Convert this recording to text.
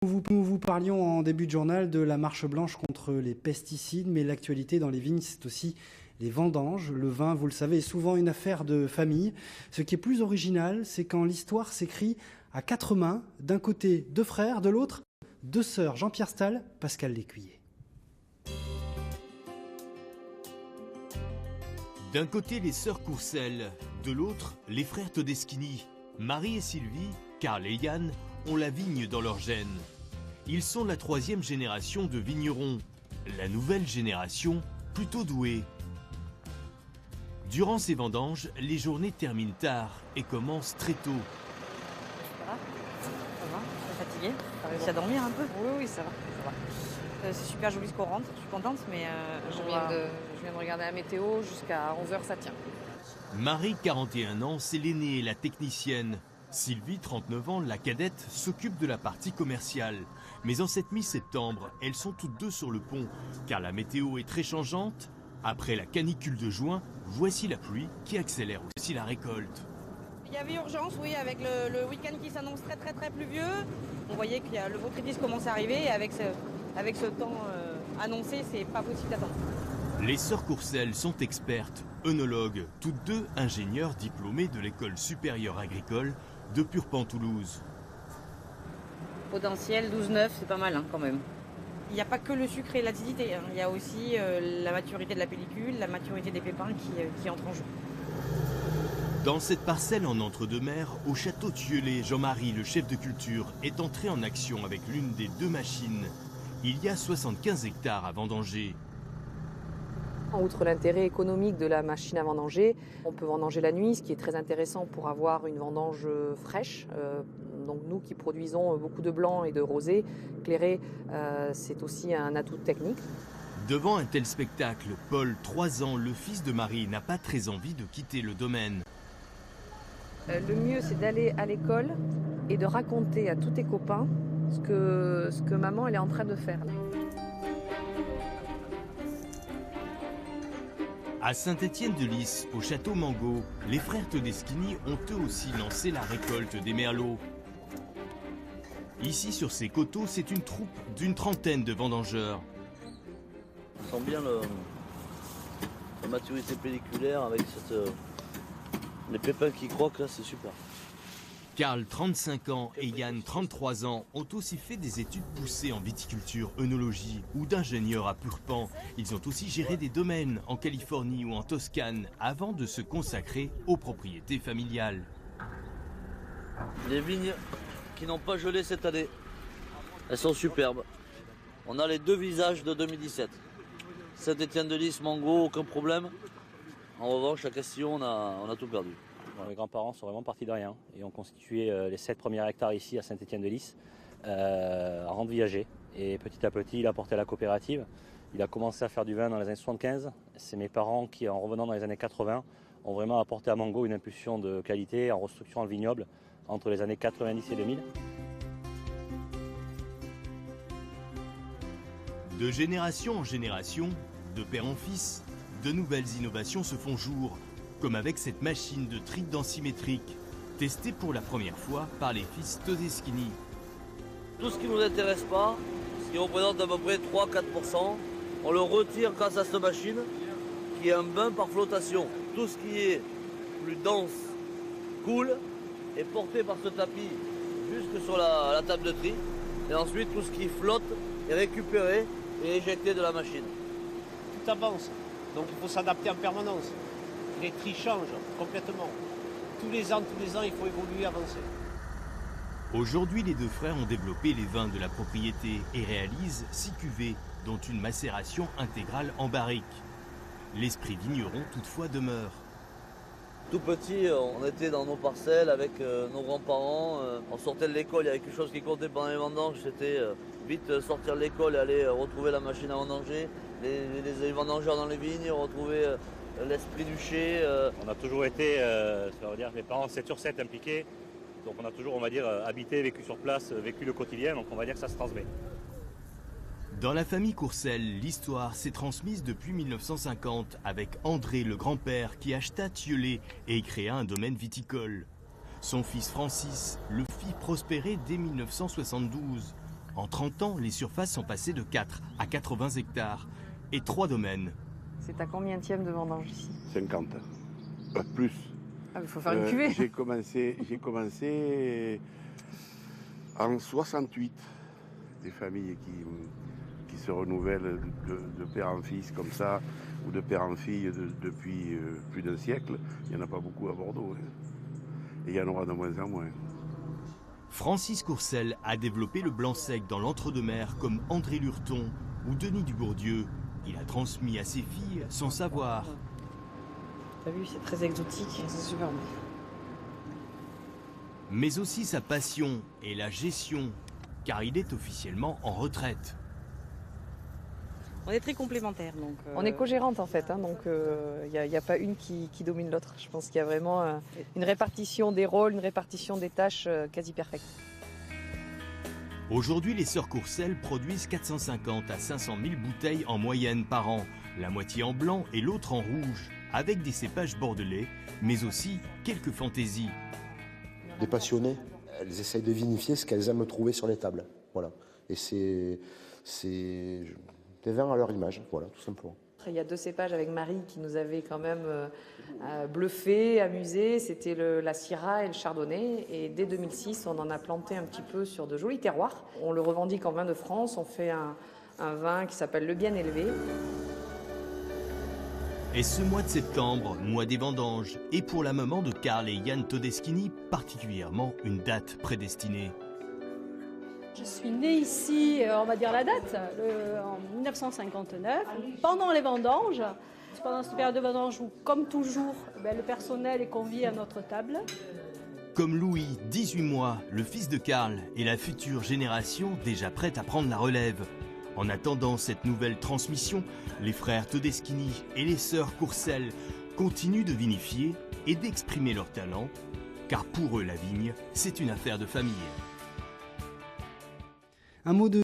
Nous vous parlions en début de journal de la marche blanche contre les pesticides, mais l'actualité dans les vignes, c'est aussi les vendanges. Le vin, vous le savez, est souvent une affaire de famille. Ce qui est plus original, c'est quand l'histoire s'écrit à quatre mains. D'un côté, deux frères, de l'autre, deux sœurs, Jean-Pierre Stahl, Pascal Lécuyer. D'un côté, les sœurs Courcelles, de l'autre, les frères Todeschini. Marie et Sylvie, Karl et Yann ont la vigne dans leur gènes. Ils sont la troisième génération de vignerons, la nouvelle génération plutôt douée. Durant ces vendanges, les journées terminent tard et commencent très tôt. Ça va? Ça va? T'es fatiguée? T'as réussi à dormir un peu? Oui, ça va. C'est super joli ce qu'on rentre, je suis contente, mais Je viens de regarder la météo, jusqu'à 11 h ça tient. Marie, 41 ans, c'est l'aînée et la technicienne. Sylvie, 39 ans, la cadette, s'occupe de la partie commerciale. Mais en cette mi-septembre, elles sont toutes deux sur le pont, car la météo est très changeante. Après la canicule de juin, voici la pluie qui accélère aussi la récolte. il y avait urgence, oui, avec le week-end qui s'annonce très pluvieux. On voyait que le botrytis commence à arriver et avec ce temps annoncé, c'est pas possible d'attendre. Les sœurs Courcelles sont expertes, œnologues, toutes deux ingénieurs diplômées de l'école supérieure agricole de Purpan-Toulouse. Potentiel 12-9, c'est pas mal quand même. Il n'y a pas que le sucre et l'acidité, il y a aussi la maturité de la pellicule, la maturité des pépins qui entrent en jeu. Dans cette parcelle en entre-deux-mers, au château Thieulé, Jean-Marie, le chef de culture, est entré en action avec l'une des deux machines. Il y a 75 hectares à vendanger. Outre l'intérêt économique de la machine à vendanger, on peut vendanger la nuit, ce qui est très intéressant pour avoir une vendange fraîche. Donc nous qui produisons beaucoup de blanc et de rosé, éclairé, c'est aussi un atout technique. Devant un tel spectacle, Paul, 3 ans, le fils de Marie, n'a pas très envie de quitter le domaine. Le mieux, c'est d'aller à l'école et de raconter à tous tes copains ce que maman elle est en train de faire. À Saint-Étienne-de-Lys, au château Mango, les frères Todeschini ont eux aussi lancé la récolte des merlots. Ici, sur ces coteaux, c'est une troupe d'une trentaine de vendangeurs. On sent bien la maturité pelliculaire avec les pépins qui croquent, là, c'est super. Karl, 35 ans, et Yann, 33 ans, ont aussi fait des études poussées en viticulture, œnologie ou d'ingénieur à Purpan. Ils ont aussi géré des domaines en Californie ou en Toscane avant de se consacrer aux propriétés familiales. Les vignes qui n'ont pas gelé cette année, elles sont superbes. On a les deux visages de 2017. Saint-Étienne-de-Lys, Mango, aucun problème. En revanche, à Castillon, on a tout perdu. Mes grands-parents sont vraiment partis de rien et ont constitué les 7 premiers hectares ici à Saint-Étienne-de-Lys en rente viager. Et petit à petit, il a porté à la coopérative. Il a commencé à faire du vin dans les années 75. C'est mes parents qui, en revenant dans les années 80, ont vraiment apporté à Mango une impulsion de qualité en restructurant le vignoble entre les années 90 et 2000. De génération en génération, de père en fils, de nouvelles innovations se font jour, comme avec cette machine de tri densimétrique, testée pour la première fois par les fils Todeschini. Tout ce qui ne nous intéresse pas, ce qui représente à peu près 3-4%, on le retire grâce à cette machine, qui est un bain par flottation. Tout ce qui est plus dense, coule, est porté par ce tapis jusque sur la table de tri. Et ensuite, tout ce qui flotte est récupéré et éjecté de la machine. Tout avance, donc il faut s'adapter en permanence. Les tris changent complètement. Tous les ans, il faut évoluer, avancer. Aujourd'hui, les deux frères ont développé les vins de la propriété et réalisent 6 cuvées, dont une macération intégrale en barrique. L'esprit vigneron, toutefois, demeure. Tout petit, on était dans nos parcelles avec nos grands-parents. On sortait de l'école, il y avait quelque chose qui comptait pendant les vendanges. C'était vite sortir de l'école et aller retrouver la machine à vendanger. Les vendangeurs dans les vignes, retrouver l'esprit du chai. On a toujours été, ça veut dire, mes parents 7 sur 7 impliqués. Donc on a toujours, on va dire, habité, vécu sur place, vécu le quotidien. Donc on va dire que ça se transmet. Dans la famille Courcelles, l'histoire s'est transmise depuis 1950 avec André, le grand-père, qui acheta Thieulé et créa un domaine viticole. Son fils Francis le fit prospérer dès 1972. En 30 ans, les surfaces sont passées de 4 à 80 hectares et 3 domaines. C'est à combienième de vendange ici? 50, pas plus. Ah, il faut faire une cuvée. J'ai commencé en 68, des familles qui se renouvellent de père en fils comme ça, ou de père en fille depuis plus d'un siècle. Il n'y en a pas beaucoup à Bordeaux. Hein. Et il y en aura de moins en moins. Francis Courcelles a développé le blanc sec dans l'entre-deux-mer comme André Lurton ou Denis Dubourdieu. Il a transmis à ses filles son savoir. T'as vu, c'est très exotique, c'est super bon. Mais aussi sa passion et la gestion, car il est officiellement en retraite. On est très complémentaires. Donc, On est co-gérantes en fait, hein, donc il n'y a pas une qui domine l'autre. Je pense qu'il y a vraiment une répartition des rôles, une répartition des tâches quasi parfaite. Aujourd'hui, les sœurs Courcelles produisent 450 à 500 000 bouteilles en moyenne par an, la moitié en blanc et l'autre en rouge, avec des cépages bordelais, mais aussi quelques fantaisies. Les passionnées, elles essayent de vinifier ce qu'elles aiment trouver sur les tables. Voilà. Et c'est des vins à leur image, voilà, tout simplement. Il y a 2 cépages avec Marie qui nous avaient quand même bluffé, amusé. C'était la Syrah et le Chardonnay. Et dès 2006, on en a planté un petit peu sur de jolis terroirs. On le revendique en vin de France. On fait un vin qui s'appelle le Bien Élevé. Et ce mois de septembre, mois des vendanges, est pour la maman de Karl et Yann Todeschini particulièrement une date prédestinée. Je suis née ici, on va dire la date, en 1959, pendant les vendanges. Pendant cette période de vendange où, comme toujours, le personnel est convié à notre table. Comme Louis, 18 mois, le fils de Karl et la future génération déjà prête à prendre la relève. En attendant cette nouvelle transmission, les frères Todeschini et les sœurs Courcelles continuent de vinifier et d'exprimer leur talent, car pour eux la vigne, c'est une affaire de famille. Un mot de